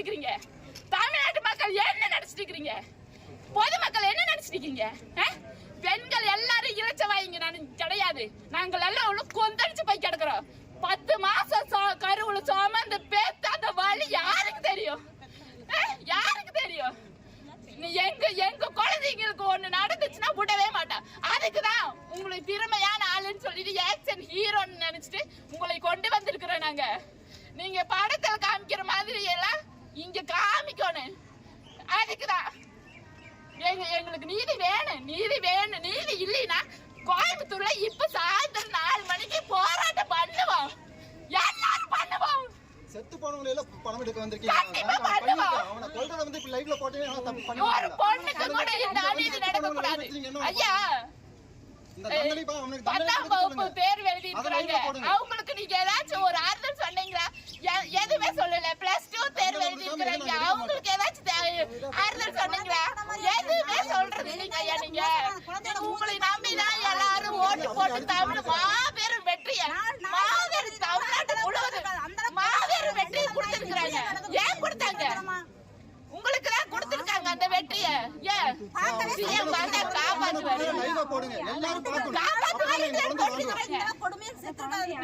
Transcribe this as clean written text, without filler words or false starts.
இருக்கீங்க? தமிழ்நாட்டு மக்கள் என்ன நினைச்சிட்டு இருக்கீங்க? பொதுமக்கள் என்ன நினைச்சிட்டு இருக்கீங்க? பெண்கள் எல்லாரும் இளைச்சவாயிங்க கிடையாது. நாங்கள் எல்லாம் கொந்தளிச்சு போய் கிடக்குறோம். 10 மாசம் கருவுல சுமந்து பேத்த அந்த வலி யாருக்கு தெரியும்? யாருக்கு தெரியும்? எங்க குழந்தைங்களுக்கு ஒண்ணு நடந்துச்சுன்னா விடவே மாட்டேன். அதுக்குதான் உங்களுக்கு திறமையான ஆளுன்னு சொல்லிட்டு ஆக்சன் ஹீரோன்னு நினைச்சிட்டு உங்களை கொண்டு வந்திருக்கிறோம் நாங்க. நீங்க படத்துல காமிக்கிற மாதிரி எல்லாம் இங்க காமிக்கணும். அதுக்குதான் எங்களுக்கு நீதி வேணும். நீதி இல்லைன்னா கோயம்புத்தூர்ல இப்ப சாயந்தரம் 4 மணிக்கு போராட்டம் பண்ணுவோம். எல்லாரும் பண்ணுவோம். செத்து போனவங்கள எல்லாம் பணம் எடுக்க வந்திருக்கீங்க. அவனை கொல்றத வந்து இப்ப லைவ்ல போட்டீங்க. தப்பு பண்ணி ஒரு பொண்ணுக்கு கூட இந்த அநீதி நடக்க கூடாது. ஐயா இந்த தண்டனை பா அவனுக்கு பத்தாம் வகுப்பு தேர்வு எழுதி இருக்காங்க. அவங்களுக்கு நீங்க ஏதாச்சும் ஒரு ஆறுதல் சொன்னீங்களா? எதுவுமே சொல்லல. +2 தேர்வு எழுதி இருக்காங்க. அவங்களுக்கு ஏதாச்சும் ஆறுதல் சொன்னீங்களா? எதுவுமே சொல்றது இல்லைங்க ஐயா. நீங்க உங்களை நம்பிதான் எல்லாரும் ஓட்டு போட்டு தமிழ் மாபெரும் வெற்றியை தமிழ்நாட்டு முழுவதும் மாபெரும் வெற்றியை கொடுத்திருக்கிறாங்க. ஏன் கொடுத்தாங்க? உங்களுக்கு தான் கொடுத்திருக்காங்க அந்த வெற்றியை. ஏன் சிஎம் வந்தா காப்பாத்துவாரு. லைவ் போடுங்க எல்லாரும் பார்க்கணும். காப்பாத்துவாரு. கொடுமையை சித்திரவதை